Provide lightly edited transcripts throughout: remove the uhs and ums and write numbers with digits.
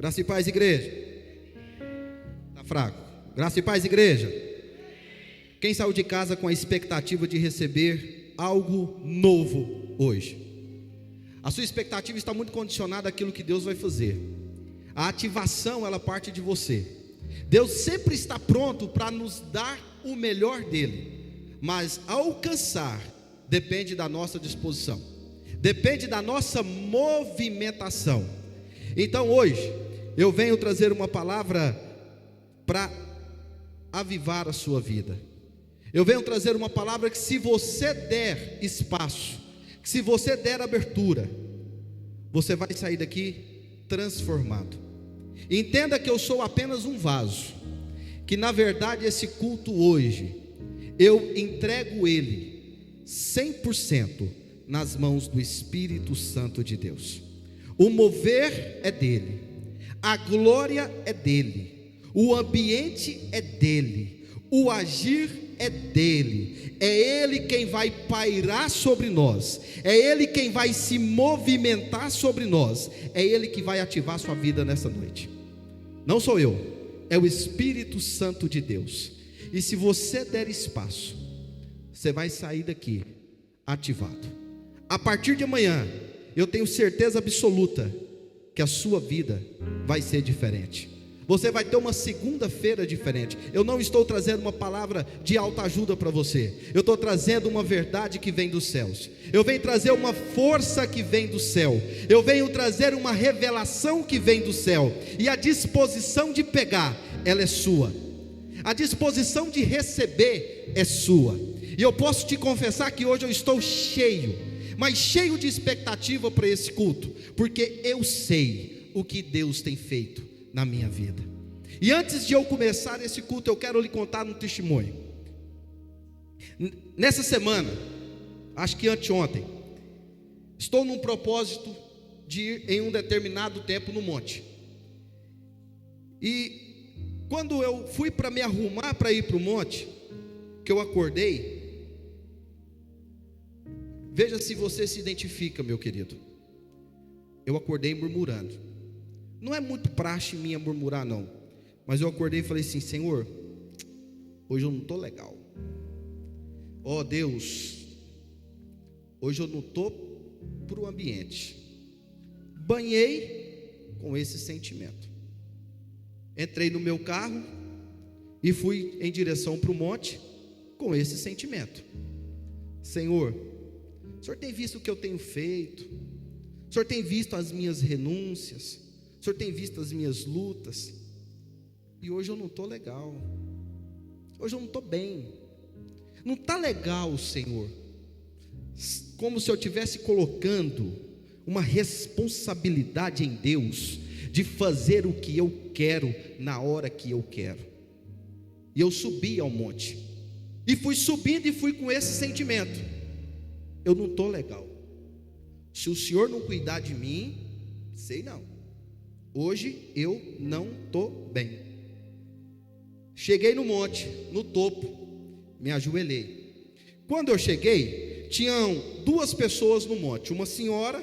Graça e paz, igreja. Está fraco. Graça e paz, igreja. Quem saiu de casa com a expectativa de receber algo novo hoje? A sua expectativa está muito condicionada àquilo que Deus vai fazer. A ativação, ela parte de você. Deus sempre está pronto para nos dar o melhor dele, mas alcançar depende da nossa disposição, depende da nossa movimentação. Então hoje eu venho trazer uma palavra para avivar a sua vida. Eu venho trazer uma palavra que, se você der espaço, que se você der abertura, você vai sair daqui transformado. Entenda que eu sou apenas um vaso, que na verdade esse culto hoje, eu entrego ele 100% nas mãos do Espírito Santo de Deus. O mover é dele, a glória é dele, o ambiente é dele, o agir é dele. É ele quem vai pairar sobre nós, é ele quem vai se movimentar sobre nós, é ele que vai ativar sua vida nessa noite. Não sou eu, é o Espírito Santo de Deus. E se você der espaço, você vai sair daqui ativado. A partir de amanhã, eu tenho certeza absoluta que a sua vida vai ser diferente. Você vai ter uma segunda-feira diferente. Eu não estou trazendo uma palavra de autoajuda para você. Eu estou trazendo uma verdade que vem dos céus. Eu venho trazer uma força que vem do céu. Eu venho trazer uma revelação que vem do céu. E a disposição de pegar, ela é sua. A disposição de receber é sua. E eu posso te confessar que hoje eu estou cheio, mas cheio de expectativa para esse culto, porque eu sei o que Deus tem feito na minha vida. E antes de eu começar esse culto, eu quero lhe contar um testemunho. Nessa semana, acho que anteontem, estou num propósito de ir em um determinado tempo no monte. E quando eu fui para me arrumar para ir para o monte, que eu acordei, veja se você se identifica, meu querido. Eu acordei murmurando. Não é muito praxe minha murmurar, não, mas eu acordei e falei assim: Senhor, hoje eu não estou legal. Ó Deus, hoje eu não estou para o ambiente. Banhei com esse sentimento. Entrei no meu carro e fui em direção para o monte com esse sentimento. Senhor, o Senhor tem visto o que eu tenho feito, o Senhor tem visto as minhas renúncias, o Senhor tem visto as minhas lutas, e hoje eu não estou legal, hoje eu não estou bem, não está legal, Senhor, como se eu estivesse colocando uma responsabilidade em Deus, de fazer o que eu quero, na hora que eu quero. E eu subi ao monte, e fui subindo e fui com esse sentimento: eu não estou legal, se o Senhor não cuidar de mim, sei não, hoje eu não estou bem. Cheguei no monte, no topo, me ajoelhei. Quando eu cheguei, tinham duas pessoas no monte, uma senhora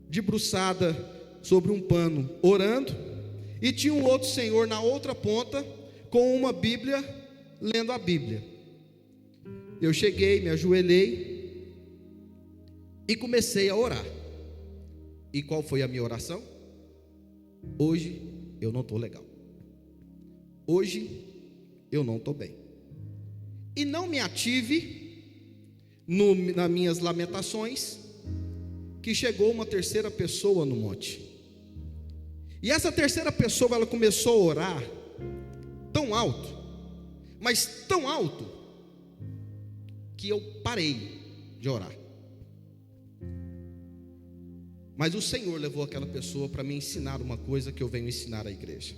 debruçada sobre um pano orando, e tinha um outro senhor na outra ponta com uma Bíblia, lendo a Bíblia. Eu cheguei, me ajoelhei e comecei a orar. E qual foi a minha oração? Hoje eu não estou legal, hoje eu não estou bem. E não me ative nas minhas lamentações, que chegou uma terceira pessoa no monte. E essa terceira pessoa, ela começou a orar tão alto, mas tão alto, que eu parei de orar. Mas o Senhor levou aquela pessoa para me ensinar uma coisa que eu venho ensinar à igreja.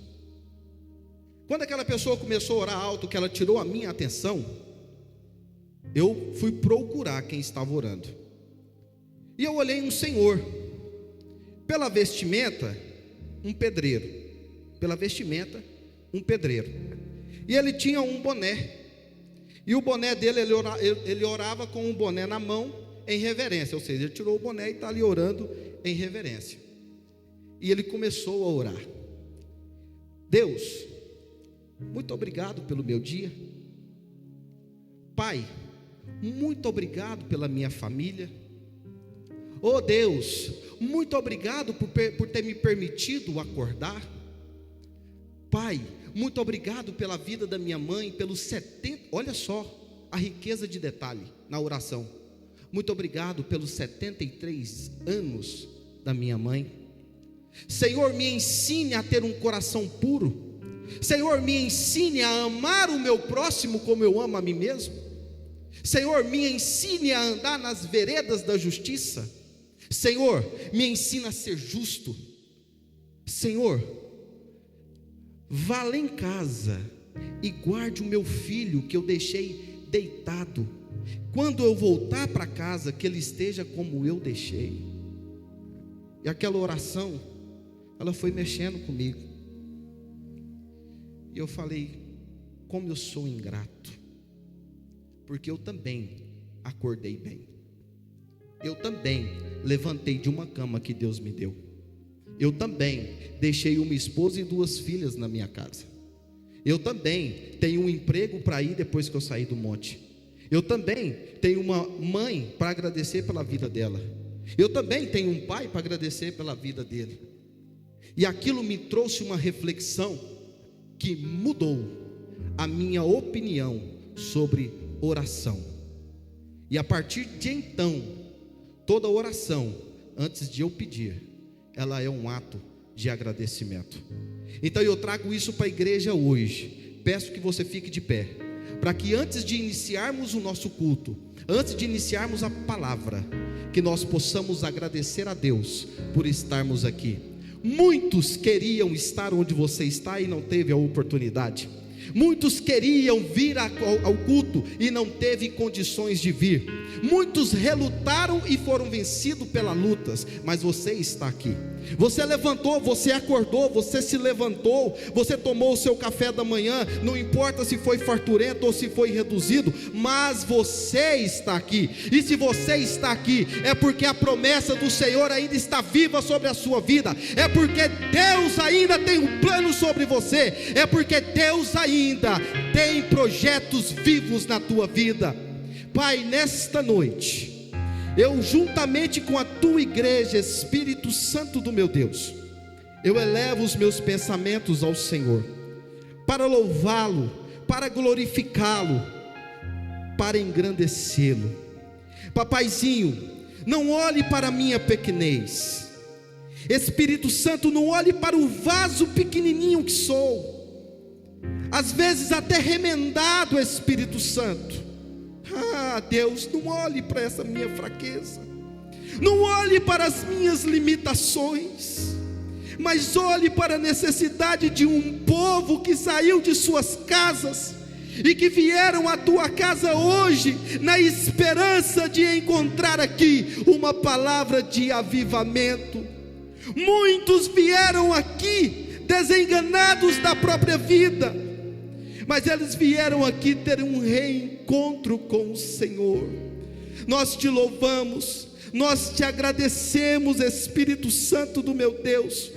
Quando aquela pessoa começou a orar alto, que ela tirou a minha atenção, eu fui procurar quem estava orando. E eu olhei um senhor, pela vestimenta, um pedreiro. Pela vestimenta, um pedreiro. E ele tinha um boné. E o boné dele, ele orava com um boné na mão, em reverência. Ou seja, ele tirou o boné e está ali orando em reverência. E ele começou a orar: Deus, muito obrigado pelo meu dia. Pai, muito obrigado pela minha família. Oh Deus, muito obrigado por ter me permitido acordar. Pai, muito obrigado pela vida da minha mãe, pelos 70, olha só a riqueza de detalhe na oração. Muito obrigado pelos 73 anos da minha mãe. Senhor, me ensine a ter um coração puro. Senhor, me ensine a amar o meu próximo como eu amo a mim mesmo. Senhor, me ensine a andar nas veredas da justiça. Senhor, me ensina a ser justo. Senhor, vá lá em casa e guarde o meu filho que eu deixei deitado. Quando eu voltar para casa, que ele esteja como eu deixei. E aquela oração, ela foi mexendo comigo. E eu falei: como eu sou ingrato, porque eu também acordei bem. Eu também levantei de uma cama que Deus me deu. Eu também deixei uma esposa e 2 filhas na minha casa. Eu também tenho um emprego para ir depois que eu sair do monte. Eu também tenho uma mãe para agradecer pela vida dela. Eu também tenho um pai para agradecer pela vida dele. E aquilo me trouxe uma reflexão que mudou a minha opinião sobre oração. E a partir de então, toda oração, antes de eu pedir, ela é um ato de agradecimento. Então eu trago isso para a igreja hoje. Peço que você fique de pé, para que antes de iniciarmos o nosso culto, antes de iniciarmos a palavra, que nós possamos agradecer a Deus por estarmos aqui. Muitos queriam estar onde você está e não teve a oportunidade. Muitos queriam vir ao culto e não teve condições de vir. Muitos relutaram e foram vencidos pelas lutas, mas você está aqui. Você levantou, você acordou, você se levantou, você tomou o seu café da manhã, não importa se foi farturento ou se foi reduzido, mas você está aqui. E se você está aqui, é porque a promessa do Senhor ainda está viva sobre a sua vida, é porque Deus ainda tem um plano sobre você, é porque Deus ainda tem projetos vivos na tua vida. Pai, nesta noite, eu juntamente com a tua igreja, Espírito Santo do meu Deus, eu elevo os meus pensamentos ao Senhor, para louvá-lo, para glorificá-lo, para engrandecê-lo. Papaizinho, não olhe para a minha pequenez. Espírito Santo, não olhe para o vaso pequenininho que sou, às vezes até remendado. Espírito Santo, Deus, não olhe para essa minha fraqueza, não olhe para as minhas limitações, mas olhe para a necessidade de um povo que saiu de suas casas e que vieram à tua casa hoje, na esperança de encontrar aqui uma palavra de avivamento. Muitos vieram aqui desenganados da própria vida, mas eles vieram aqui ter um reencontro com o Senhor. Nós te louvamos, nós te agradecemos, Espírito Santo do meu Deus,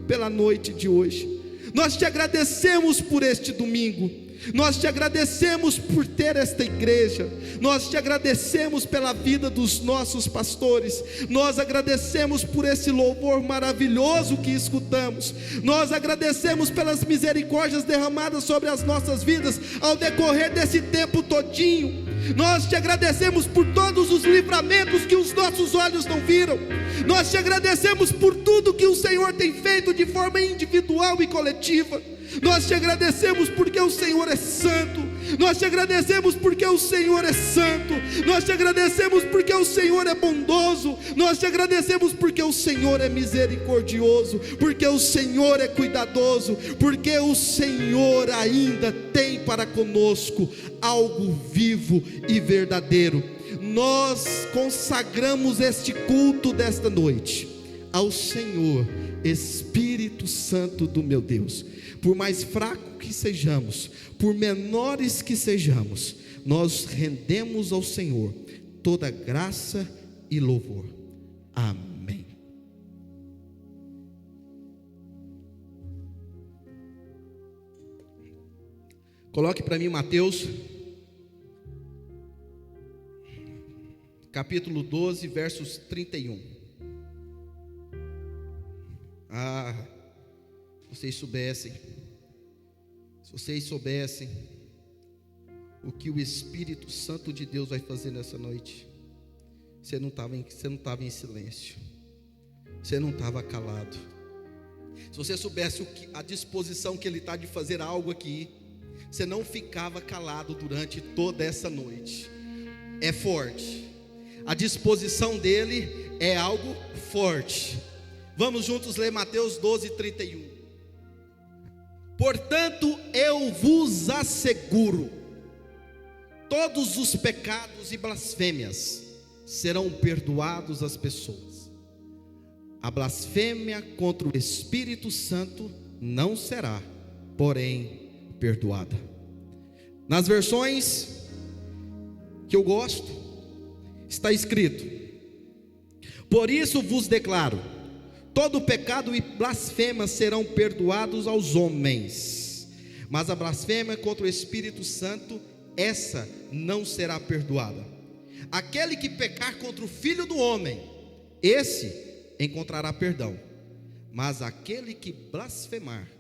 pela noite de hoje. Nós te agradecemos por este domingo. Nós te agradecemos por ter esta igreja. Nós te agradecemos pela vida dos nossos pastores. Nós agradecemos por esse louvor maravilhoso que escutamos. Nós agradecemos pelas misericórdias derramadas sobre as nossas vidas ao decorrer desse tempo todinho. Nós te agradecemos por todos os livramentos que os nossos olhos não viram. Nós te agradecemos por tudo que o Senhor tem feito de forma individual e coletiva. Nós te agradecemos porque o Senhor é santo. Nós te agradecemos porque o Senhor é santo. Nós te agradecemos porque o Senhor é bondoso. Nós te agradecemos porque o Senhor é misericordioso, porque o Senhor é cuidadoso, porque o Senhor ainda tem para conosco algo vivo e verdadeiro. Nós consagramos este culto desta noite ao Senhor, Espírito Santo do meu Deus. Por mais fraco que sejamos, por menores que sejamos, nós rendemos ao Senhor toda graça e louvor. Amém. Coloque para mim Mateus, capítulo 12, versos 31. Se vocês soubessem o que o Espírito Santo de Deus vai fazer nessa noite, você não estava em silêncio, você não estava calado. Se você soubesse a disposição que Ele está de fazer algo aqui, você não ficava calado durante toda essa noite. É forte, a disposição dele é algo forte. Vamos juntos ler Mateus 12, 31. Portanto, eu vos asseguro, todos os pecados e blasfêmias serão perdoados às pessoas. A blasfêmia contra o Espírito Santo não será, porém, perdoada. Nas versões que eu gosto, está escrito: por isso vos declaro, todo pecado e blasfêmia serão perdoados aos homens, mas a blasfêmia contra o Espírito Santo, essa não será perdoada. Aquele que pecar contra o Filho do homem, esse encontrará perdão, mas aquele que blasfemar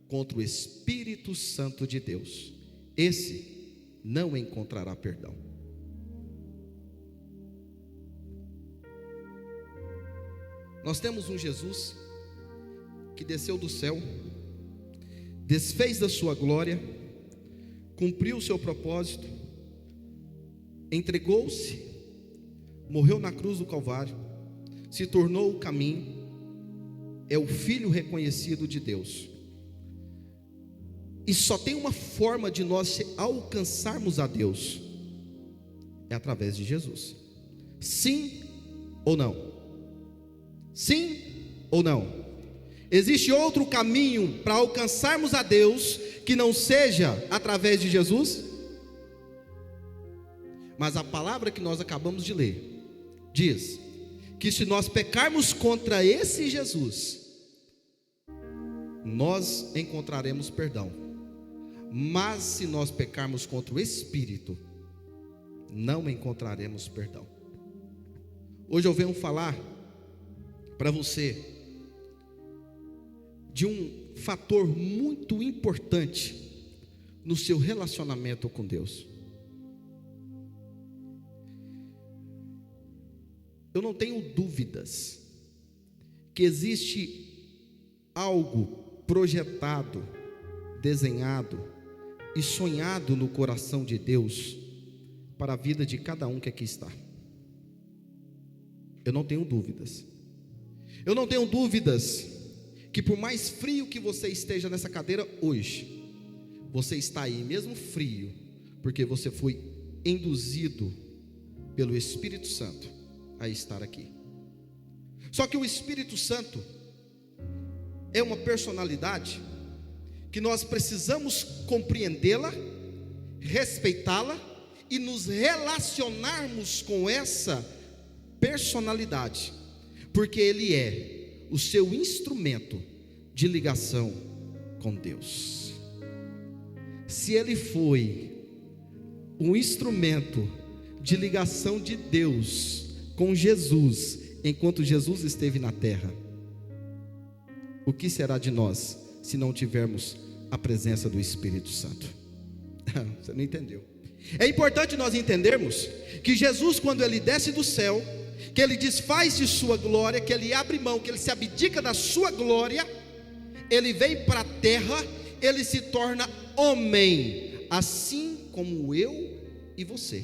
contra o Espírito Santo de Deus, esse não encontrará perdão. Nós temos um Jesus que desceu do céu, desfez da sua glória, cumpriu o seu propósito, entregou-se, morreu na cruz do Calvário, se tornou o caminho, é o Filho reconhecido de Deus. E só tem uma forma de nós alcançarmos a Deus, é através de Jesus. Sim ou não? Sim ou não? Existe outro caminho para alcançarmos a Deus que não seja através de Jesus? Mas a palavra que nós acabamos de ler diz que se nós pecarmos contra esse Jesus, nós encontraremos perdão. Mas se nós pecarmos contra o Espírito, não encontraremos perdão. Hoje eu venho falar para você de um fator muito importante no seu relacionamento com Deus. Eu não tenho dúvidas que existe algo projetado, desenhado e sonhado no coração de Deus para a vida de cada um que aqui está. Eu não tenho dúvidas. Eu não tenho dúvidas que por mais frio que você esteja nessa cadeira hoje, você está aí mesmo frio, porque você foi induzido pelo Espírito Santo a estar aqui. Só que o Espírito Santo é uma personalidade que nós precisamos compreendê-la, respeitá-la e nos relacionarmos com essa personalidade, porque Ele é o seu instrumento de ligação com Deus. Se Ele foi um instrumento de ligação de Deus com Jesus, enquanto Jesus esteve na terra, o que será de nós se não tivermos a presença do Espírito Santo? Você não entendeu. É importante nós entendermos que Jesus, quando Ele desce do céu, que Ele desfaz de sua glória, que Ele abre mão, que Ele se abdica da sua glória, Ele vem para a terra, Ele se torna homem, assim como eu e você.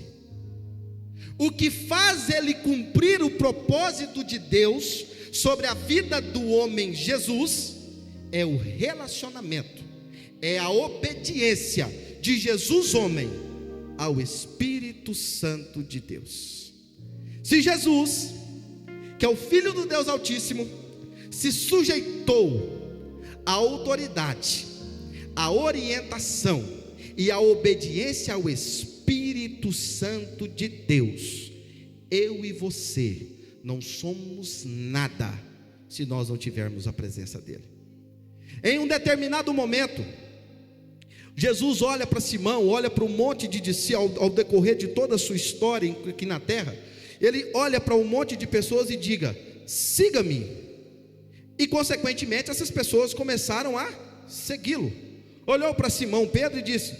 O que faz Ele cumprir o propósito de Deus sobre a vida do homem Jesus é o relacionamento, é a obediência de Jesus homem ao Espírito Santo de Deus. Se Jesus, que é o Filho do Deus Altíssimo, se sujeitou à autoridade, à orientação e à obediência ao Espírito Santo de Deus, eu e você não somos nada se nós não tivermos a presença dele. Em um determinado momento, Jesus olha para Simão, olha para um monte de discípulos, ao decorrer de toda a sua história aqui na terra, ele olha para um monte de pessoas e diga: siga-me. E consequentemente essas pessoas começaram a segui-lo. Olhou para Simão Pedro e disse: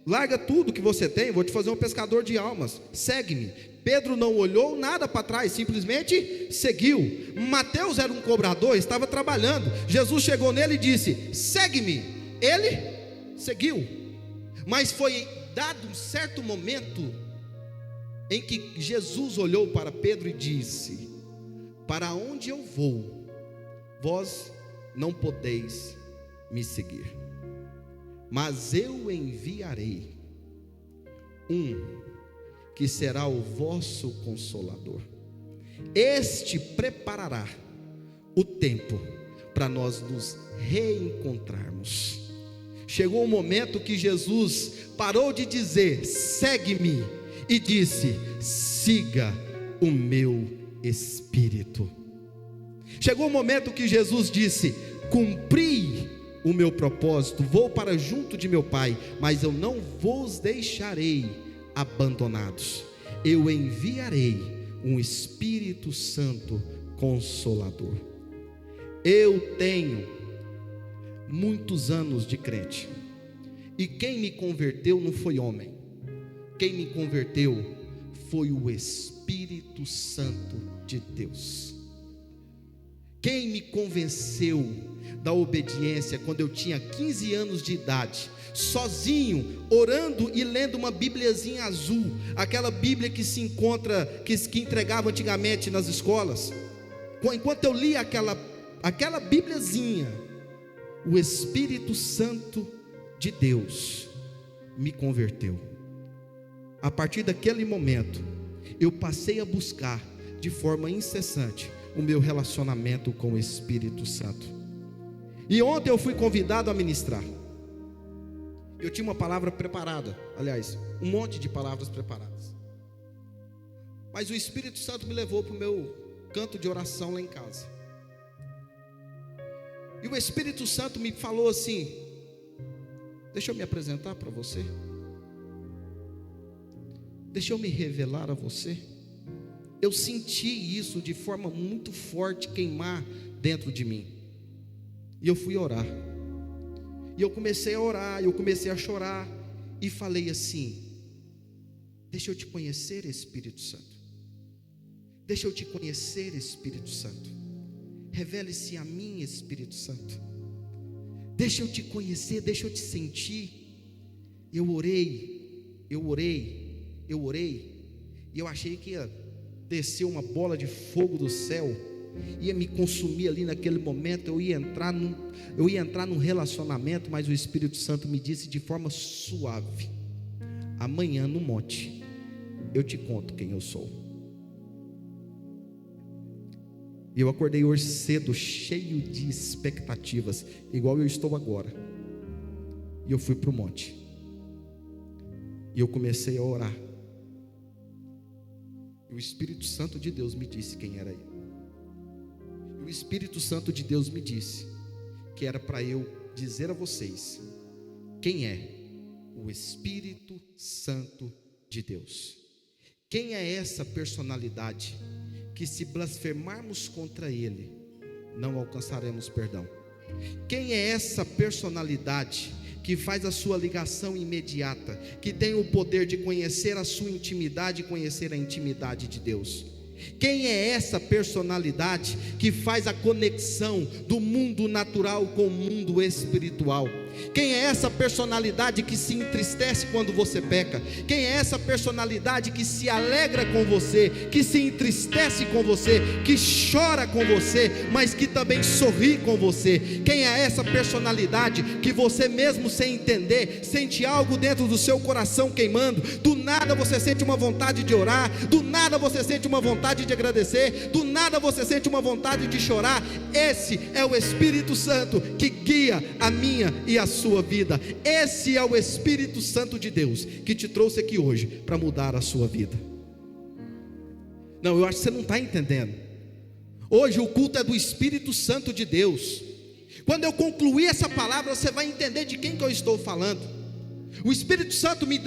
larga tudo que você tem, vou te fazer um pescador de almas, segue-me. Pedro não olhou nada para trás, simplesmente seguiu. Mateus era um cobrador, estava trabalhando. Jesus chegou nele e disse: segue-me. Ele seguiu. Mas foi dado um certo momento em que Jesus olhou para Pedro e disse: para onde eu vou, vós não podeis me seguir, mas eu enviarei um que será o vosso consolador. Este preparará o tempo para nós nos reencontrarmos. Chegou o momento que Jesus parou de dizer: segue-me, e disse: siga o meu Espírito. Chegou o momento que Jesus disse: cumpri o meu propósito, vou para junto de meu Pai, mas eu não vos deixarei abandonados. Eu enviarei um Espírito Santo Consolador. Eu tenho muitos anos de crente, e quem me converteu não foi homem, quem me converteu foi o Espírito Santo de Deus. Quem me convenceu da obediência quando eu tinha 15 anos de idade, sozinho, orando e lendo uma bíbliazinha azul, aquela bíblia que se encontra, que entregava antigamente nas escolas. Enquanto eu lia aquela bíbliazinha, o Espírito Santo de Deus me converteu. A partir daquele momento, eu passei a buscar de forma incessante o meu relacionamento com o Espírito Santo. E ontem eu fui convidado a ministrar. Eu tinha uma palavra preparada, aliás, um monte de palavras preparadas, mas o Espírito Santo me levou para o meu canto de oração lá em casa. E o Espírito Santo me falou assim: deixa eu me apresentar para você, deixa eu me revelar a você. Eu senti isso de forma muito forte queimar dentro de mim, e eu fui orar, e eu comecei a orar, eu comecei a chorar, e falei assim: deixa eu te conhecer, Espírito Santo, deixa eu te conhecer, Espírito Santo, revele-se a mim, Espírito Santo, deixa eu te conhecer, deixa eu te sentir. Eu orei, e eu achei que ia descer uma bola de fogo do céu, ia me consumir ali naquele momento. Eu ia entrar num relacionamento, mas o Espírito Santo me disse de forma suave: amanhã no monte eu te conto quem eu sou. E eu acordei hoje cedo, cheio de expectativas, igual eu estou agora. E eu fui para o monte, e eu comecei a orar. E o Espírito Santo de Deus me disse quem era eu. E o Espírito Santo de Deus me disse que era para eu dizer a vocês quem é o Espírito Santo de Deus. Quem é essa personalidade que, se blasfemarmos contra ele, não alcançaremos perdão? Quem é essa personalidade que faz a sua ligação imediata, que tem o poder de conhecer a sua intimidade e conhecer a intimidade de Deus? Quem é essa personalidade que faz a conexão do mundo natural com o mundo espiritual? Quem é essa personalidade que se entristece quando você peca? Quem é essa personalidade que se alegra com você, que se entristece com você, que chora com você, mas que também sorri com você? Quem é essa personalidade que você mesmo sem entender, sente algo dentro do seu coração queimando? Do nada você sente uma vontade de orar, do nada você sente uma vontade de agradecer, do nada você sente uma vontade de chorar. Esse é o Espírito Santo que guia a minha e a sua vida. Esse é o Espírito Santo de Deus que te trouxe aqui hoje para mudar a sua vida. Não, eu acho que você não está entendendo. Hoje o culto é do Espírito Santo de Deus. Quando eu concluir essa palavra, você vai entender de quem que eu estou falando. O Espírito Santo me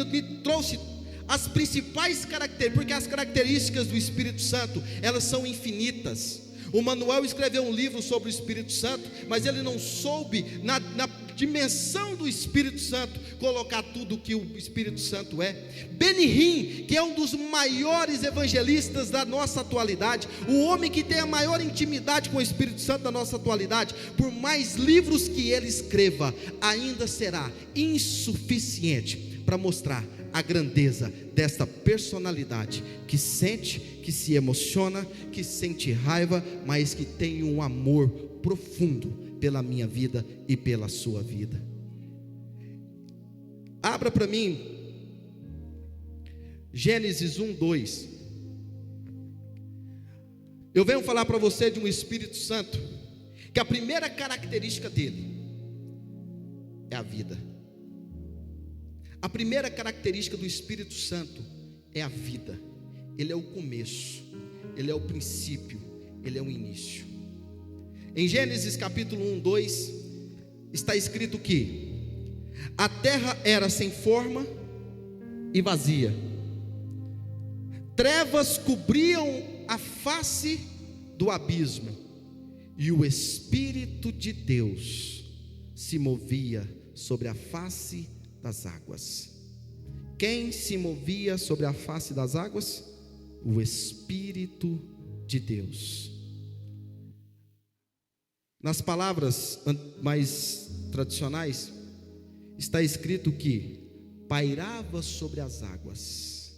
trouxe as principais características, porque as características do Espírito Santo, elas são infinitas. O Manuel escreveu um livro sobre o Espírito Santo, mas ele não soube, na dimensão do Espírito Santo, colocar tudo o que o Espírito Santo é. Benny Hinn, que é um dos maiores evangelistas da nossa atualidade, o homem que tem a maior intimidade com o Espírito Santo da nossa atualidade, por mais livros que ele escreva, ainda será insuficiente para mostrar a grandeza desta personalidade que sente, que se emociona, que sente raiva, mas que tem um amor profundo pela minha vida e pela sua vida. Abra para mim Gênesis 1:2. Eu venho falar para você de um Espírito Santo, que a primeira característica dele é a vida. A primeira característica do Espírito Santo é a vida. Ele é o começo, ele é o princípio, ele é o início. Em Gênesis capítulo 1:2 está escrito que a terra era sem forma e vazia, trevas cobriam a face do abismo, e o Espírito de Deus se movia sobre a face das águas. Quem se movia sobre a face das águas? O Espírito de Deus. Nas palavras mais tradicionais, está escrito que pairava sobre as águas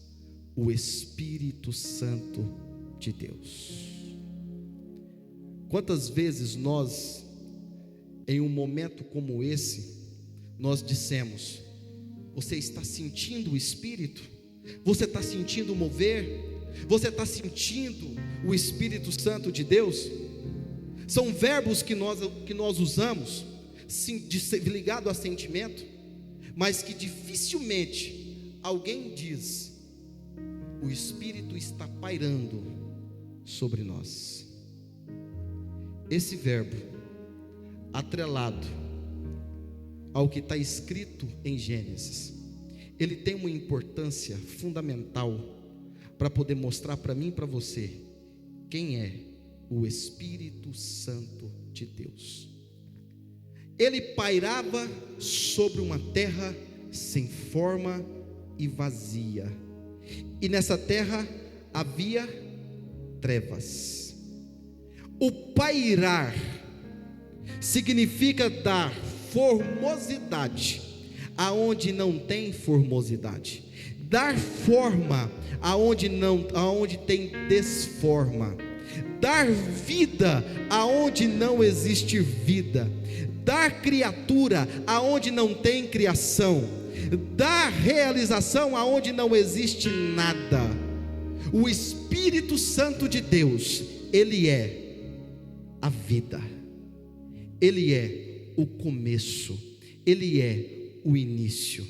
o Espírito Santo de Deus. Quantas vezes nós, em um momento como esse, nós dissemos: você está sentindo o Espírito? Você está sentindo o mover? Você está sentindo o Espírito Santo de Deus? São verbos que nós usamos, ligado a sentimento, mas que dificilmente alguém diz: o Espírito está pairando sobre nós. Esse verbo, atrelado ao que está escrito em Gênesis, ele tem uma importância fundamental para poder mostrar para mim e para você quem é o Espírito Santo de Deus. Ele pairava sobre uma terra sem forma e vazia, e nessa terra havia trevas. O pairar significa dar formosidade aonde não tem formosidade, dar forma aonde tem desforma, dar vida aonde não existe vida, dar criatura aonde não tem criação, dar realização aonde não existe nada. O Espírito Santo de Deus, ele é a vida, ele é o começo, ele é o início.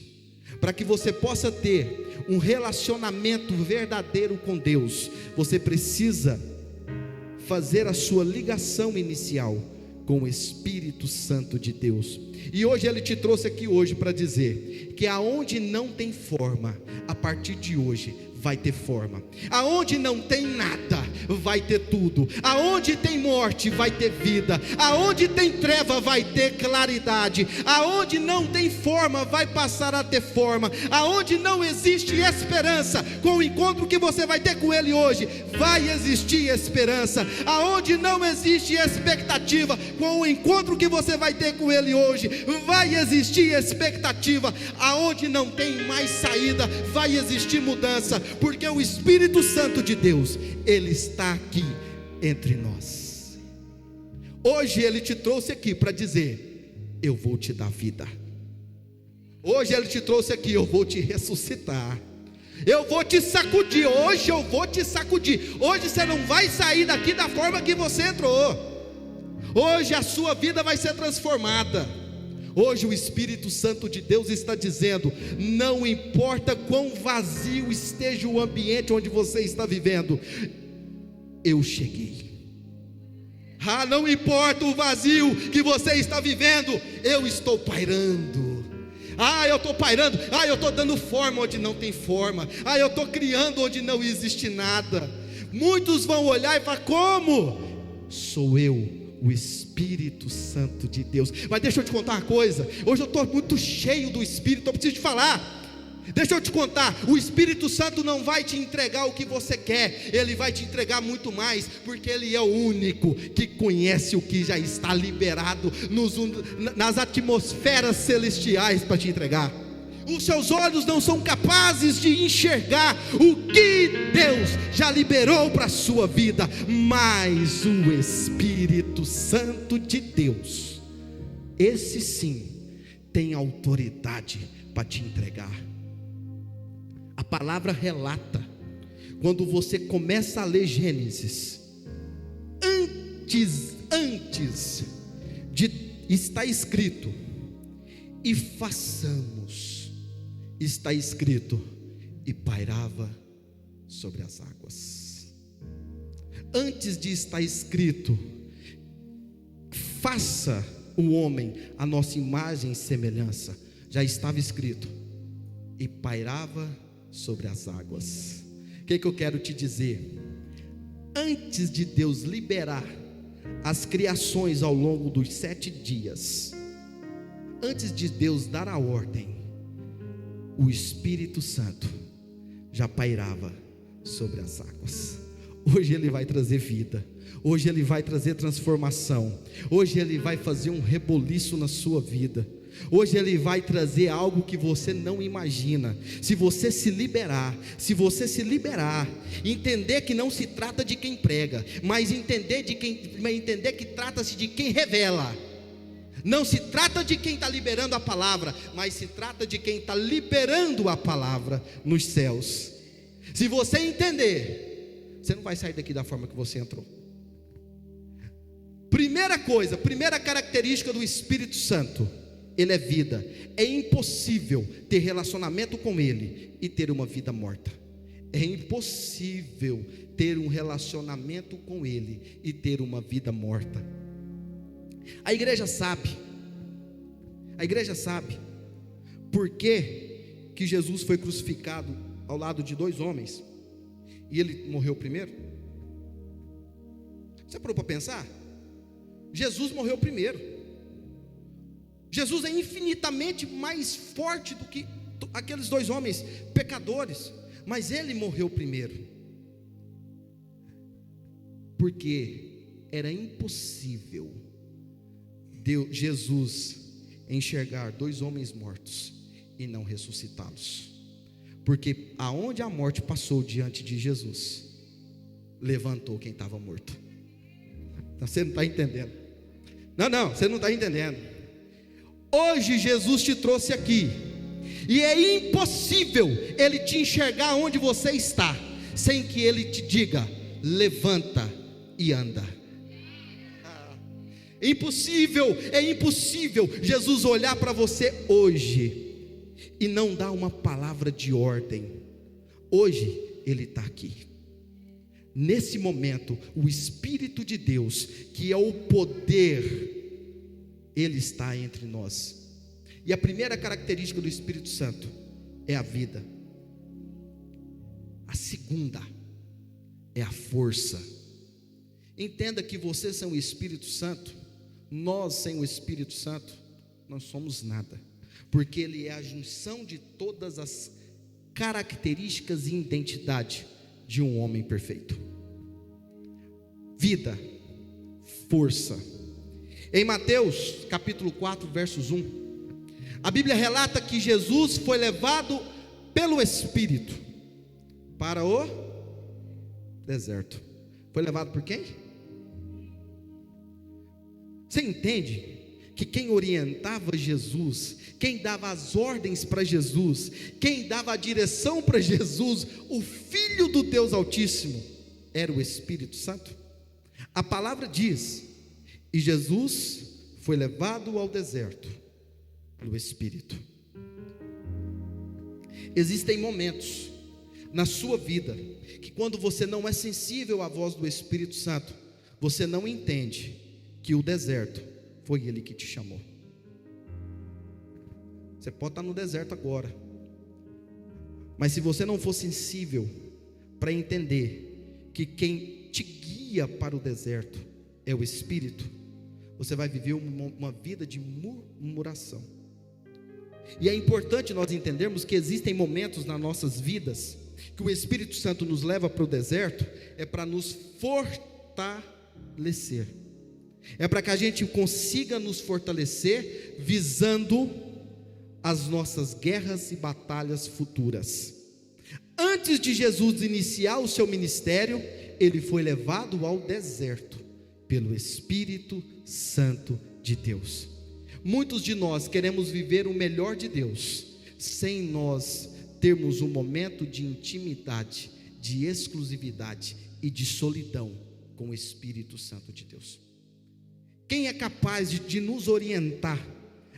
Para que você possa ter um relacionamento verdadeiro com Deus, você precisa fazer a sua ligação inicial com o Espírito Santo de Deus. E hoje ele te trouxe aqui hoje para dizer que aonde não tem forma, a partir de hoje vai ter forma. Aonde não tem nada, vai ter tudo. Aonde tem morte, vai ter vida. Aonde tem treva, vai ter claridade. Aonde não tem forma, vai passar a ter forma. Aonde não existe esperança, com o encontro que você vai ter com Ele hoje, vai existir esperança. Aonde não existe expectativa, com o encontro que você vai ter com Ele hoje, vai existir expectativa. Aonde não tem mais saída, vai existir mudança, porque o Espírito Santo de Deus, Ele está aqui entre nós. Hoje Ele te trouxe aqui para dizer: eu vou te dar vida. Hoje Ele te trouxe aqui: eu vou te ressuscitar, eu vou te sacudir. Hoje eu vou te sacudir. Hoje você não vai sair daqui da forma que você entrou. Hoje a sua vida vai ser transformada. Hoje o Espírito Santo de Deus está dizendo: não importa quão vazio esteja o ambiente onde você está vivendo, eu cheguei. Não importa o vazio que você está vivendo, eu estou pairando. Eu estou pairando, eu estou dando forma onde não tem forma, eu estou criando onde não existe nada. Muitos vão olhar e falar: como? Sou eu, o Espírito Santo de Deus. Mas deixa eu te contar uma coisa, hoje eu estou muito cheio do Espírito, eu preciso te falar. Deixa eu te contar, o Espírito Santo não vai te entregar o que você quer, Ele vai te entregar muito mais, porque Ele é o único que conhece o que já está liberado nas atmosferas celestiais para te entregar. Os seus olhos não são capazes de enxergar o que Deus já liberou para a sua vida, mas o Espírito Santo de Deus, esse sim, tem autoridade para te entregar. A palavra relata, quando você começa a ler Gênesis, antes de está escrito: e façamos, está escrito: e pairava sobre as águas. Antes de estar escrito: faça o homem a nossa imagem e semelhança, já estava escrito: e pairava sobre as águas. O que eu quero te dizer? Antes de Deus liberar as criações ao longo dos 7 dias, antes de Deus dar a ordem, o Espírito Santo já pairava sobre as águas. Hoje Ele vai trazer vida, hoje Ele vai trazer transformação, hoje Ele vai fazer um reboliço na sua vida, hoje Ele vai trazer algo que você não imagina. Se você se liberar, entender que não se trata de quem prega, mas entender que trata-se de quem revela. Não se trata de quem está liberando a palavra, mas se trata de quem está liberando a palavra nos céus. Se você entender, você não vai sair daqui da forma que você entrou. Primeira característica do Espírito Santo: Ele é vida. É impossível ter relacionamento com Ele e ter uma vida morta. É impossível ter um relacionamento com Ele e ter uma vida morta. A igreja sabe por que Jesus foi crucificado ao lado de 2 homens e Ele morreu primeiro. Você parou para pensar? Jesus morreu primeiro. Jesus é infinitamente mais forte do que aqueles 2 homens pecadores, mas Ele morreu primeiro, porque era impossível Jesus enxergar 2 homens mortos e não ressuscitá-los, porque aonde a morte passou diante de Jesus, levantou quem estava morto. Então, você não está entendendo. Não, você não está entendendo. Hoje Jesus te trouxe aqui, e é impossível Ele te enxergar onde você está, sem que Ele te diga: levanta e anda. É impossível Jesus olhar para você hoje e não dar uma palavra de ordem. Hoje Ele está aqui. Nesse momento, o Espírito de Deus, que é o poder, Ele está entre nós. E a primeira característica do Espírito Santo é a vida. A segunda é a força. Entenda que você sem o Espírito Santo, nós sem o Espírito Santo, nós somos nada, porque Ele é a junção de todas as características e identidade de um homem perfeito. Vida, força. Em Mateus capítulo 4 versos 1, a Bíblia relata que Jesus foi levado pelo Espírito para o deserto. Foi levado por quem? Você entende que quem orientava Jesus, quem dava as ordens para Jesus, quem dava a direção para Jesus, o Filho do Deus Altíssimo, era o Espírito Santo? A palavra diz: e Jesus foi levado ao deserto pelo Espírito. Existem momentos na sua vida que, quando você não é sensível à voz do Espírito Santo, você não entende que o deserto foi Ele que te chamou. Você pode estar no deserto agora, mas se você não for sensível para entender que quem te guia para o deserto é o Espírito, você vai viver uma vida de murmuração. E é importante nós entendermos que existem momentos nas nossas vidas que o Espírito Santo nos leva para o deserto, é para nos fortalecer, é para que a gente consiga nos fortalecer, visando as nossas guerras e batalhas futuras. Antes de Jesus iniciar o seu ministério, ele foi levado ao deserto pelo Espírito Santo de Deus. Muitos de nós queremos viver o melhor de Deus, sem nós termos um momento de intimidade, de exclusividade e de solidão com o Espírito Santo de Deus. Quem é capaz de nos orientar,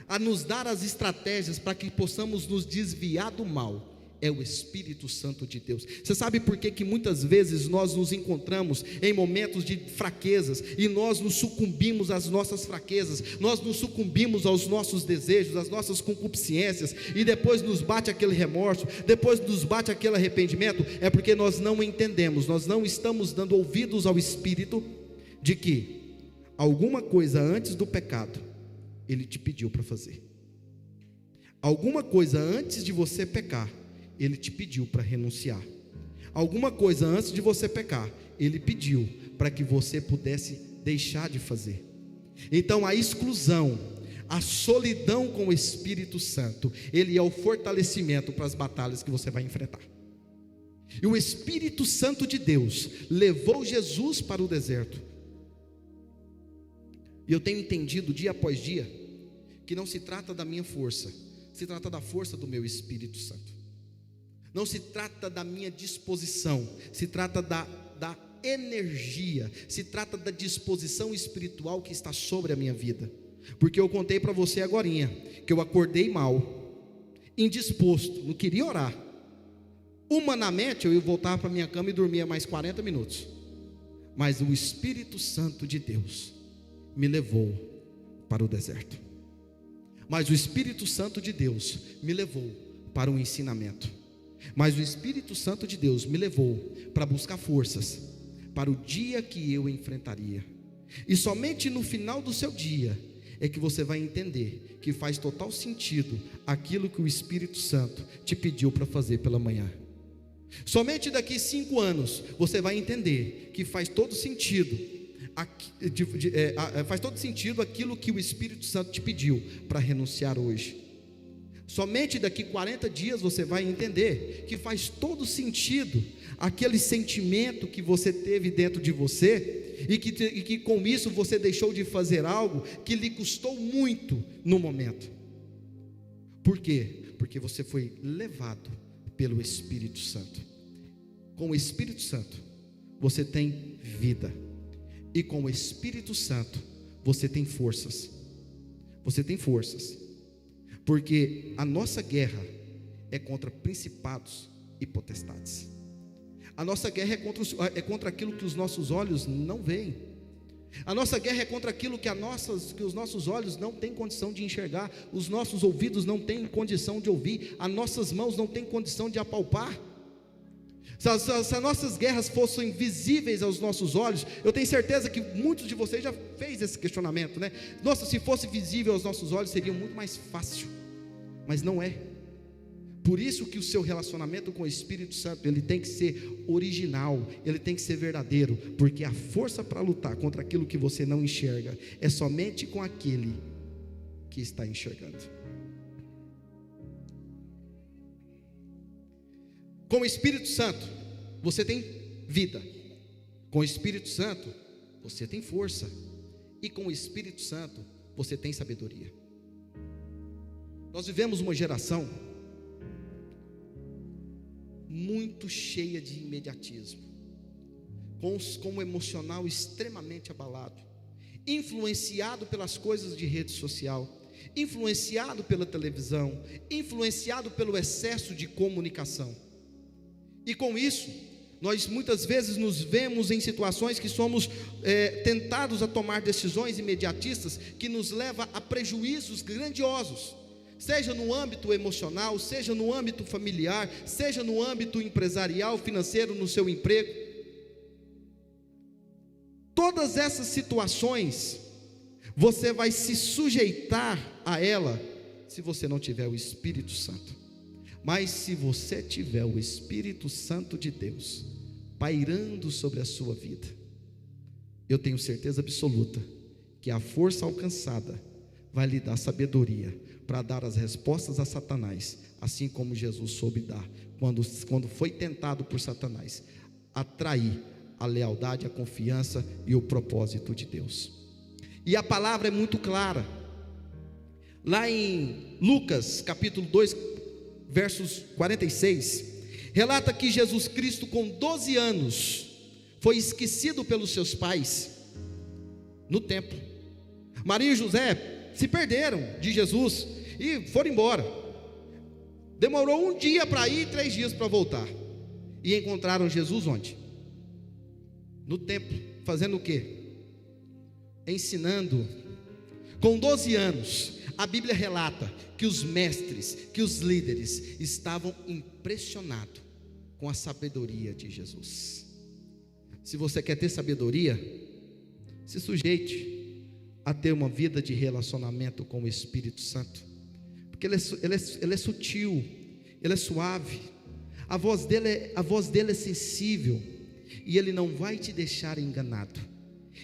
a nos dar as estratégias para que possamos nos desviar do mal, é o Espírito Santo de Deus. Você sabe por que muitas vezes nós nos encontramos em momentos de fraquezas, e nós nos sucumbimos às nossas fraquezas, nós nos sucumbimos aos nossos desejos, às nossas concupiscências, e depois nos bate aquele remorso, depois nos bate aquele arrependimento? É porque nós não entendemos, nós não estamos dando ouvidos ao Espírito, de que alguma coisa antes do pecado, Ele te pediu para fazer. Alguma coisa antes de você pecar, Ele te pediu para renunciar. Alguma coisa antes de você pecar, Ele pediu para que você pudesse deixar de fazer. Então a exclusão, a solidão com o Espírito Santo, ele é o fortalecimento para as batalhas que você vai enfrentar. E o Espírito Santo de Deus levou Jesus para o deserto. E eu tenho entendido dia após dia que não se trata da minha força, se trata da força do meu Espírito Santo. Não se trata da minha disposição, se trata da energia, se trata da disposição espiritual que está sobre a minha vida. Porque eu contei para você agorinha, que eu acordei mal, indisposto, não queria orar. Humanamente eu ia voltar para minha cama e dormia mais 40 minutos. Mas o Espírito Santo de Deus me levou para o deserto. Mas o Espírito Santo de Deus me levou para um ensinamento. Mas o Espírito Santo de Deus me levou para buscar forças para o dia que eu enfrentaria. E somente no final do seu dia é que você vai entender que faz total sentido aquilo que o Espírito Santo te pediu para fazer pela manhã. Somente daqui 5 anos você vai entender que faz todo sentido aquilo que o Espírito Santo te pediu para renunciar hoje. Somente daqui 40 dias você vai entender que faz todo sentido aquele sentimento que você teve dentro de você, e que com isso você deixou de fazer algo que lhe custou muito no momento. Por quê? Porque você foi levado pelo Espírito Santo. Com o Espírito Santo você tem vida, e com o Espírito Santo você tem forças. Você tem forças, porque a nossa guerra é contra principados e potestades. A nossa guerra é contra aquilo que os nossos olhos não veem. A nossa guerra é contra aquilo que os nossos olhos não têm condição de enxergar, os nossos ouvidos não têm condição de ouvir, as nossas mãos não têm condição de apalpar. Se as nossas guerras fossem visíveis aos nossos olhos, eu tenho certeza que muitos de vocês já fez esse questionamento, né? Nossa, se fosse visível aos nossos olhos seria muito mais fácil, mas não é. Por isso que o seu relacionamento com o Espírito Santo, ele tem que ser original, ele tem que ser verdadeiro, porque a força para lutar contra aquilo que você não enxerga é somente com aquele que está enxergando. Com o Espírito Santo você tem vida, com o Espírito Santo você tem força, e com o Espírito Santo você tem sabedoria. Nós vivemos uma geração muito cheia de imediatismo, com um emocional extremamente abalado, influenciado pelas coisas de rede social, influenciado pela televisão, influenciado pelo excesso de comunicação. E com isso, nós muitas vezes nos vemos em situações que somos tentados a tomar decisões imediatistas, que nos leva a prejuízos grandiosos. seja no âmbito emocional, seja no âmbito familiar, seja no âmbito empresarial, financeiro, no seu emprego. Todas essas situações, você vai se sujeitar a ela, se você não tiver o Espírito Santo. Mas se você tiver o Espírito Santo de Deus pairando sobre a sua vida, eu tenho certeza absoluta que a força alcançada vai lhe dar sabedoria para dar as respostas a Satanás, assim como Jesus soube dar, quando foi tentado por Satanás, atrair a lealdade, a confiança e o propósito de Deus. E a palavra é muito clara, lá em Lucas capítulo 2, versos 46, relata que Jesus Cristo com 12 anos, foi esquecido pelos seus pais, no templo. Maria e José se perderam de Jesus, e foram embora, demorou um dia para ir e 3 dias para voltar, e encontraram Jesus onde? No templo, fazendo o quê? Ensinando. Com 12 anos, a Bíblia relata que os mestres, que os líderes estavam impressionados com a sabedoria de Jesus. Se você quer ter sabedoria, se sujeite a ter uma vida de relacionamento com o Espírito Santo, porque ele é sutil, ele é suave, a voz dele é sensível, e ele não vai te deixar enganado,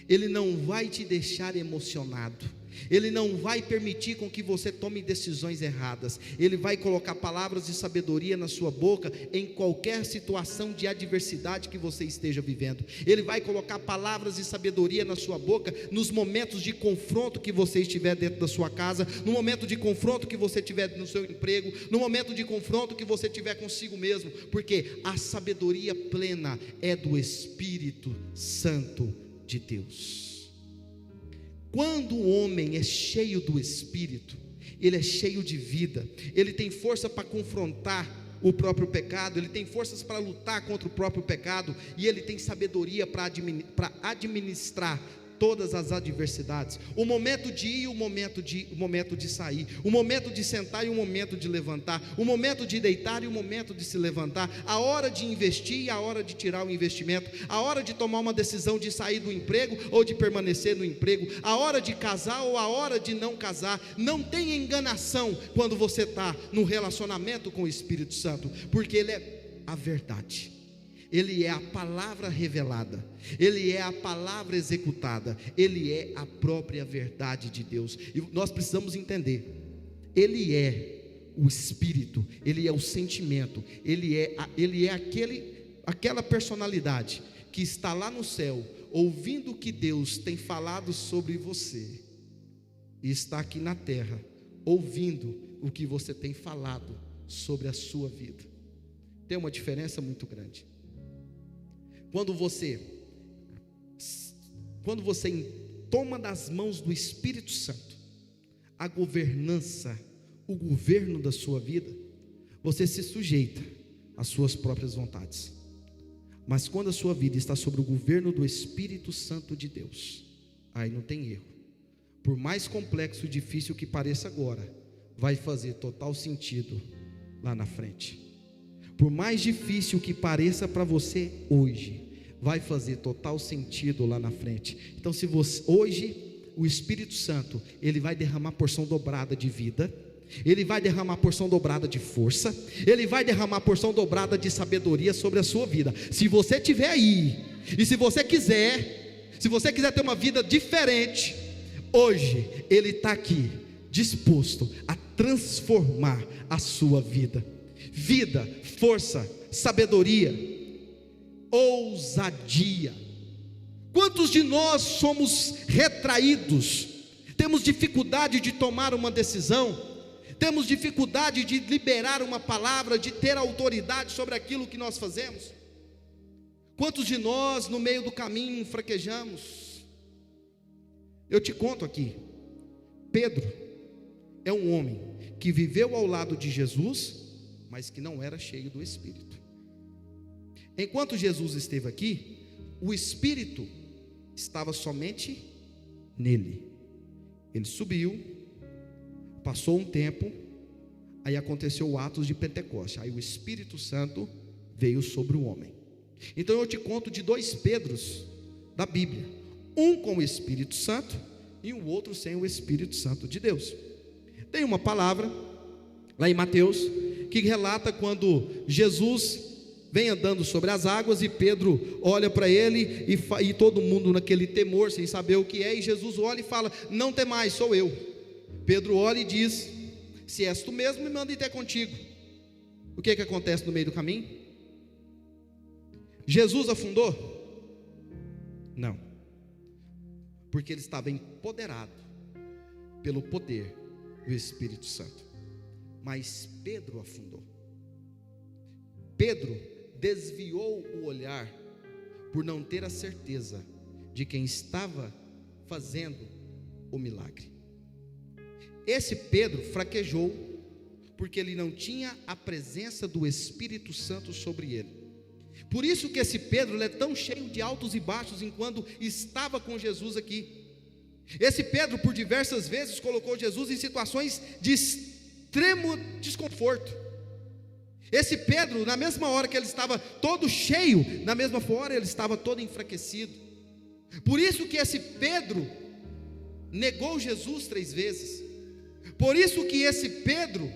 ele não vai te deixar emocionado, ele não vai permitir com que você tome decisões erradas. Ele vai colocar palavras de sabedoria na sua boca em qualquer situação de adversidade que você esteja vivendo. Ele vai colocar palavras de sabedoria na sua boca nos momentos de confronto que você estiver dentro da sua casa, no momento de confronto que você tiver no seu emprego, no momento de confronto que você tiver consigo mesmo, porque a sabedoria plena é do Espírito Santo de Deus. Quando o homem é cheio do Espírito, ele é cheio de vida, ele tem força para confrontar o próprio pecado, ele tem forças para lutar contra o próprio pecado, e ele tem sabedoria para administrar todas as adversidades, o momento de ir e o momento de sair, o momento de sentar e o momento de levantar, o momento de deitar e o momento de se levantar, a hora de investir e a hora de tirar o investimento, a hora de tomar uma decisão de sair do emprego ou de permanecer no emprego, a hora de casar ou a hora de não casar. Não tem enganação quando você está no relacionamento com o Espírito Santo, porque ele é a verdade, ele é a palavra revelada, ele é a palavra executada, ele é a própria verdade de Deus. E nós precisamos entender, ele é o Espírito, ele é o sentimento, ele é aquela personalidade que está lá no céu, ouvindo o que Deus tem falado sobre você, e está aqui na terra, ouvindo o que você tem falado sobre a sua vida. Tem uma diferença muito grande. Quando você toma das mãos do Espírito Santo a governança, o governo da sua vida, você se sujeita às suas próprias vontades. Mas quando a sua vida está sob o governo do Espírito Santo de Deus, aí não tem erro. Por mais complexo e difícil que pareça agora, vai fazer total sentido lá na frente. Por mais difícil que pareça para você hoje, vai fazer total sentido lá na frente. Então, se você hoje, o Espírito Santo, ele vai derramar porção dobrada de vida, ele vai derramar porção dobrada de força, ele vai derramar porção dobrada de sabedoria sobre a sua vida. Se você estiver aí, e se você quiser ter uma vida diferente, hoje ele está aqui, disposto a transformar a sua vida. Vida, força, sabedoria, ousadia. Quantos de nós somos retraídos, temos dificuldade de tomar uma decisão, temos dificuldade de liberar uma palavra, de ter autoridade sobre aquilo que nós fazemos? Quantos de nós no meio do caminho fraquejamos? Eu te conto aqui, Pedro é um homem que viveu ao lado de Jesus, mas que não era cheio do Espírito. Enquanto Jesus esteve aqui, o Espírito estava somente nele. Ele subiu, passou um tempo, Aí aconteceu o Atos de Pentecoste. Aí o Espírito Santo veio sobre o homem. Então eu te conto de 2 Pedros da Bíblia. Um com o Espírito Santo e o outro sem o Espírito Santo de Deus. Tem uma palavra lá em Mateus que relata quando Jesus vem andando sobre as águas e Pedro olha para ele e todo mundo naquele temor, sem saber o que é, e Jesus olha e fala: não temais, sou eu. Pedro olha e diz: se és tu mesmo, me manda ir até contigo. O que acontece no meio do caminho? Jesus afundou? Não, porque ele estava empoderado pelo poder do Espírito Santo. Mas Pedro afundou. Pedro desviou o olhar por não ter a certeza de quem estava fazendo o milagre. Esse Pedro fraquejou porque ele não tinha a presença do Espírito Santo sobre ele. Por isso que esse Pedro ele é tão cheio de altos e baixos enquanto estava com Jesus aqui. Esse Pedro por diversas vezes colocou Jesus em situações de extremo desconforto. Esse Pedro, na mesma hora que ele estava todo cheio, na mesma hora ele estava todo enfraquecido. Por isso que esse Pedro negou Jesus 3 vezes. Por isso que esse Pedro,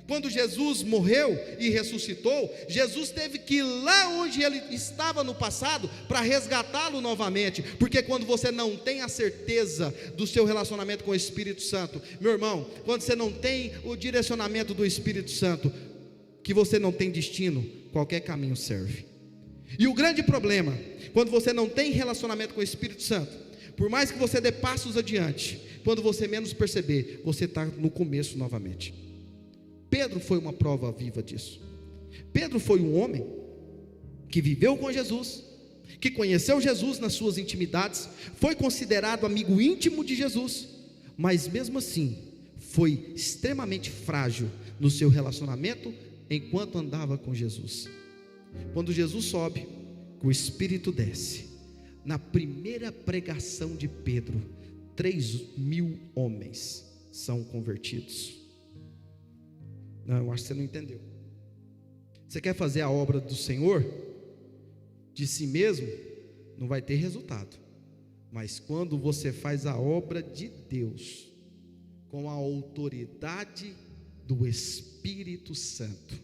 quando Jesus morreu e ressuscitou, Jesus teve que ir lá onde ele estava no passado para resgatá-lo novamente. Porque quando você não tem a certeza do seu relacionamento com o Espírito Santo, meu irmão, quando você não tem o direcionamento do Espírito Santo, que você não tem destino, qualquer caminho serve. E o grande problema, quando você não tem relacionamento com o Espírito Santo, por mais que você dê passos adiante, quando você menos perceber, você está no começo novamente. Pedro foi uma prova viva disso. Pedro foi um homem que viveu com Jesus, que conheceu Jesus nas suas intimidades, foi considerado amigo íntimo de Jesus, mas mesmo assim, foi extremamente frágil no seu relacionamento enquanto andava com Jesus. Quando Jesus sobe, o Espírito desce. Na primeira pregação de Pedro, 3.000 homens são convertidos. Não, eu acho que você não entendeu. Você quer fazer a obra do Senhor de si mesmo, não vai ter resultado. Mas quando você faz a obra de Deus com a autoridade do Espírito Santo,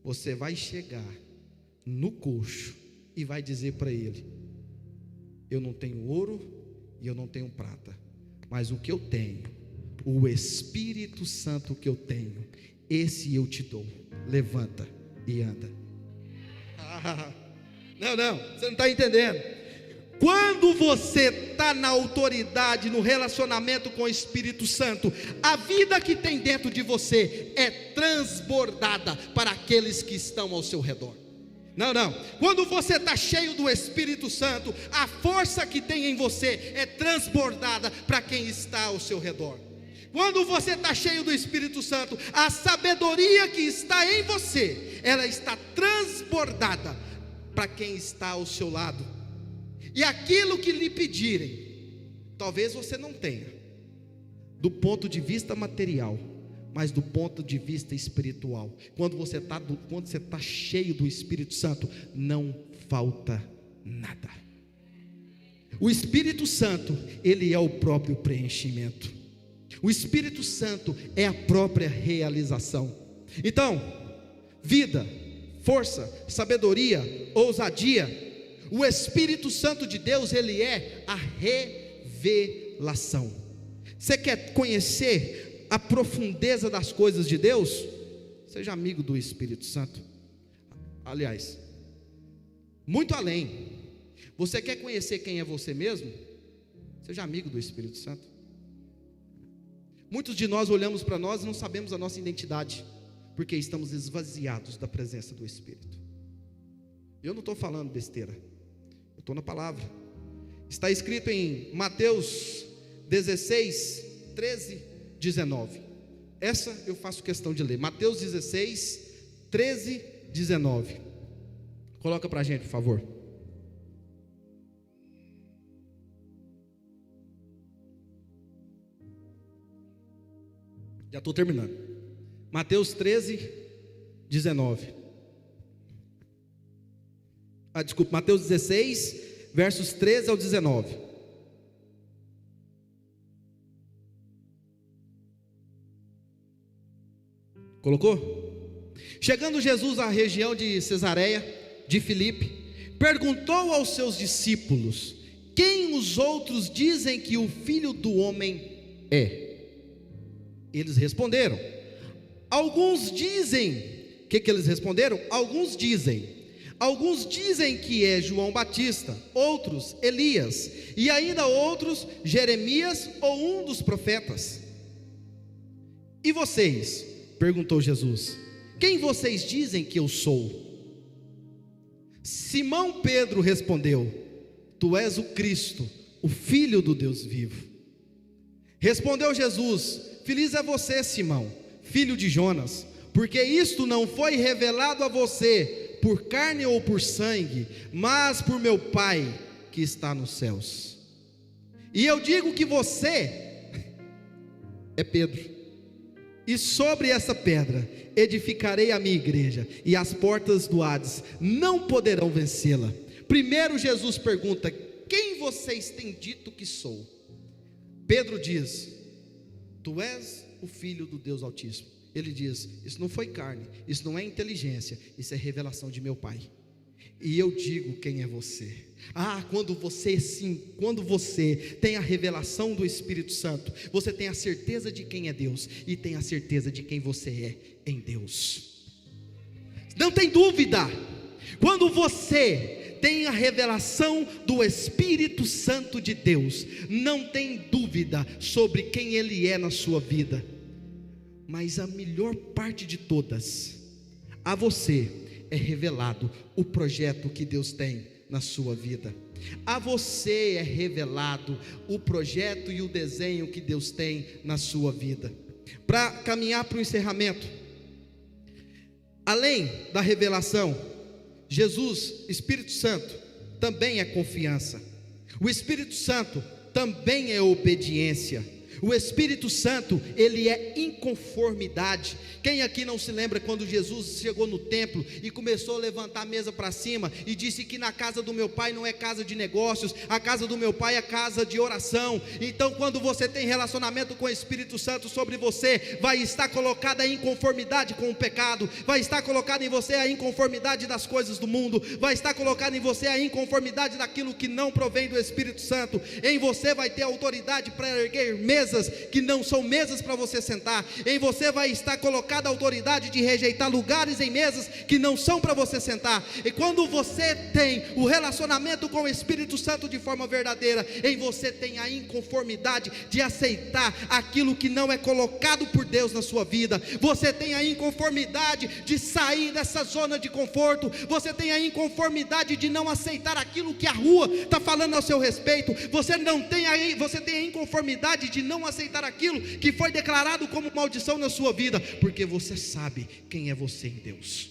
você vai chegar no coxo e vai dizer para ele: eu não tenho ouro e eu não tenho prata, mas o que eu tenho, o Espírito Santo que eu tenho, esse eu te dou. Levanta e anda. Não, você não está entendendo. Quando você está na autoridade, no relacionamento com o Espírito Santo, a vida que tem dentro de você é transbordada para aqueles que estão ao seu redor. Não, quando você está cheio do Espírito Santo, a força que tem em você é transbordada para quem está ao seu redor. Quando você está cheio do Espírito Santo, a sabedoria que está em você, ela está transbordada para quem está ao seu lado. E aquilo que lhe pedirem, talvez você não tenha, do ponto de vista material, mas do ponto de vista espiritual. Quando você está cheio do Espírito Santo, não falta nada. O Espírito Santo, ele é o próprio preenchimento. O Espírito Santo é a própria realização. Então, vida, força, sabedoria, ousadia, o Espírito Santo de Deus, ele é a revelação. Você quer conhecer a profundeza das coisas de Deus? Seja amigo do Espírito Santo. Aliás, muito além, você quer conhecer quem é você mesmo? Seja amigo do Espírito Santo. Muitos de nós olhamos para nós e não sabemos a nossa identidade, porque estamos esvaziados da presença do Espírito. Eu não estou falando besteira, eu estou na palavra. Está escrito em Mateus 16, 13, 19. Essa eu faço questão de ler. Mateus 16, 13, 19. Coloca para a gente, por favor. Já estou terminando. Mateus 13, 19. Desculpa, Mateus 16, versos 13 ao 19. Colocou? Chegando Jesus à região de Cesareia de Filipe, perguntou aos seus discípulos: quem os outros dizem que o Filho do Homem é? Eles responderam: alguns dizem. O que eles responderam? Alguns dizem que é João Batista, outros Elias, e ainda outros Jeremias ou um dos profetas. E vocês? Perguntou Jesus: quem vocês dizem que eu sou? Simão Pedro respondeu: tu és o Cristo, o Filho do Deus vivo. Respondeu Jesus: feliz é você, Simão, filho de Jonas, porque isto não foi revelado a você por carne ou por sangue, mas por meu Pai que está nos céus. E eu digo que você é Pedro, e sobre essa pedra edificarei a minha igreja, e as portas do Hades não poderão vencê-la. Primeiro Jesus pergunta: quem vocês têm dito que sou? Pedro diz: tu és o Filho do Deus Altíssimo. Ele diz: isso não foi carne, isso não é inteligência, isso é revelação de meu Pai. E eu digo quem é você. Quando você tem a revelação do Espírito Santo, você tem a certeza de quem é Deus, e tem a certeza de quem você é em Deus. Não tem dúvida. Quando você tem a revelação do Espírito Santo de Deus, não tem dúvida sobre quem Ele é na sua vida. Mas a melhor parte de todas, a você é revelado o projeto que Deus tem na sua vida. A você é revelado o projeto e o desenho que Deus tem na sua vida. Para caminhar para o encerramento, além da revelação, Jesus, Espírito Santo, também é confiança. O Espírito Santo também é obediência. O Espírito Santo, ele é inconformidade. Quem aqui não se lembra quando Jesus chegou no templo e começou a levantar a mesa para cima e disse que na casa do meu Pai não é casa de negócios, a casa do meu Pai é casa de oração. Então, quando você tem relacionamento com o Espírito Santo sobre você, vai estar colocada a inconformidade com o pecado, vai estar colocada em você a inconformidade das coisas do mundo, vai estar colocada em você a inconformidade daquilo que não provém do Espírito Santo. Em você vai ter autoridade para erguer mesas que não são mesas para você sentar. Em você vai estar colocada a autoridade de rejeitar lugares em mesas que não são para você sentar. E quando você tem o relacionamento com o Espírito Santo de forma verdadeira, em você tem a inconformidade de aceitar aquilo que não é colocado por Deus na sua vida. Você tem a inconformidade de sair dessa zona de conforto. Você tem a inconformidade de não aceitar aquilo que a rua está falando ao seu respeito. Você tem a inconformidade de não aceitar aquilo que foi declarado como maldição na sua vida, porque você sabe quem é você em Deus.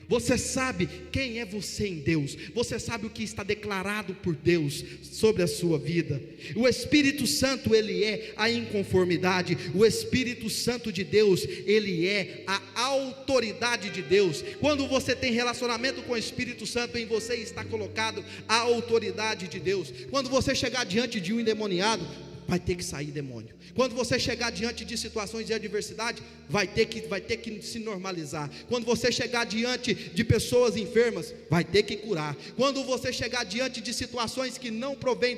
Você sabe quem é você em Deus. Você sabe o que está declarado por Deus sobre a sua vida. O Espírito Santo, ele é a inconformidade. O Espírito Santo de Deus, ele é a autoridade de Deus. Quando você tem relacionamento com o Espírito Santo, em você está colocado a autoridade de Deus. Quando você chegar diante de um endemoniado, vai ter que sair demônio. Quando você chegar diante de situações de adversidade, vai ter que se normalizar. Quando você chegar diante de pessoas enfermas, vai ter que curar. Quando você chegar diante de situações que não provém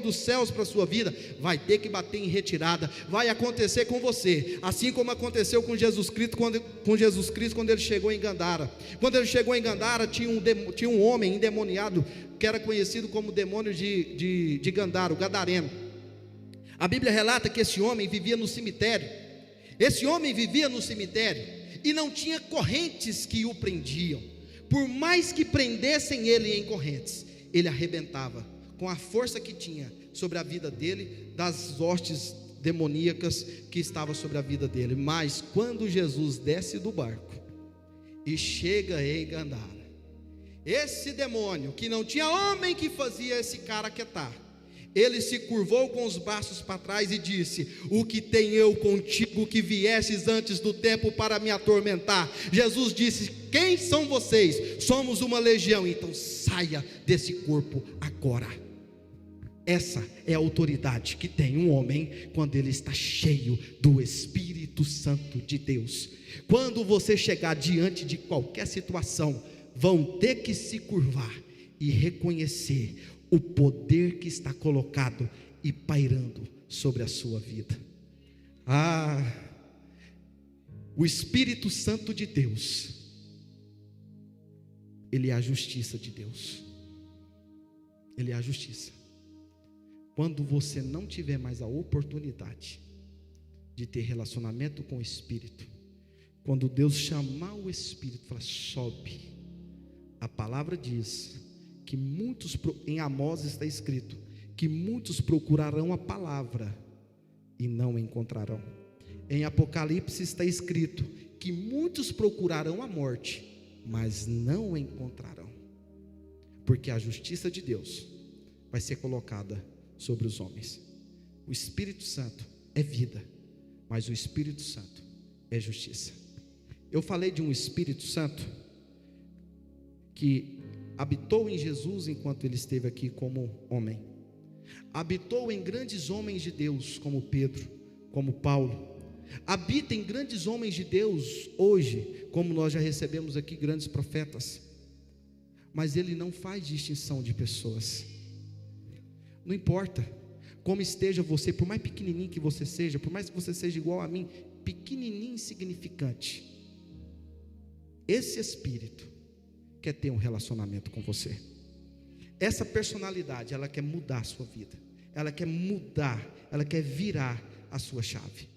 dos céus para a sua vida, vai ter que bater em retirada. Vai acontecer com você, assim como aconteceu com Jesus Cristo quando ele chegou em Gandara. Quando ele chegou em Gandara, tinha um homem endemoniado que era conhecido como demônio de Gandara, o gadareno. A Bíblia relata que esse homem vivia no cemitério. Esse homem vivia no cemitério e não tinha correntes que o prendiam. Por mais que prendessem ele em correntes, ele arrebentava com a força que tinha sobre a vida dele, das hostes demoníacas que estavam sobre a vida dele. Mas quando Jesus desce do barco e chega em Gandara, esse demônio, que não tinha homem que fazia esse cara quietar, Ele se curvou com os braços para trás e disse: o que tenho eu contigo, que viestes antes do tempo para me atormentar? Jesus disse: quem são vocês? Somos uma legião. Então saia desse corpo agora. Essa é a autoridade que tem um homem quando ele está cheio do Espírito Santo de Deus. Quando você chegar diante de qualquer situação, vão ter que se curvar e reconhecer o poder que está colocado e pairando sobre a sua vida. O Espírito Santo de Deus, ele é a justiça de Deus. Ele é a justiça. Quando você não tiver mais a oportunidade de ter relacionamento com o Espírito, quando Deus chamar o Espírito, fala: sobe. A palavra diz que muitos, em Amós está escrito, que muitos procurarão a palavra e não encontrarão. Em Apocalipse está escrito que muitos procurarão a morte, mas não encontrarão, porque a justiça de Deus vai ser colocada sobre os homens. O Espírito Santo é vida, mas o Espírito Santo é justiça. Eu falei de um Espírito Santo que habitou em Jesus enquanto ele esteve aqui como homem, habitou em grandes homens de Deus como Pedro, como Paulo, habita em grandes homens de Deus hoje, como nós já recebemos aqui grandes profetas, mas ele não faz distinção de pessoas. Não importa como esteja você, por mais pequenininho que você seja, por mais que você seja igual a mim, pequenininho, insignificante, esse Espírito quer ter um relacionamento com você. Essa personalidade, ela quer mudar a sua vida, ela quer mudar, ela quer virar a sua chave.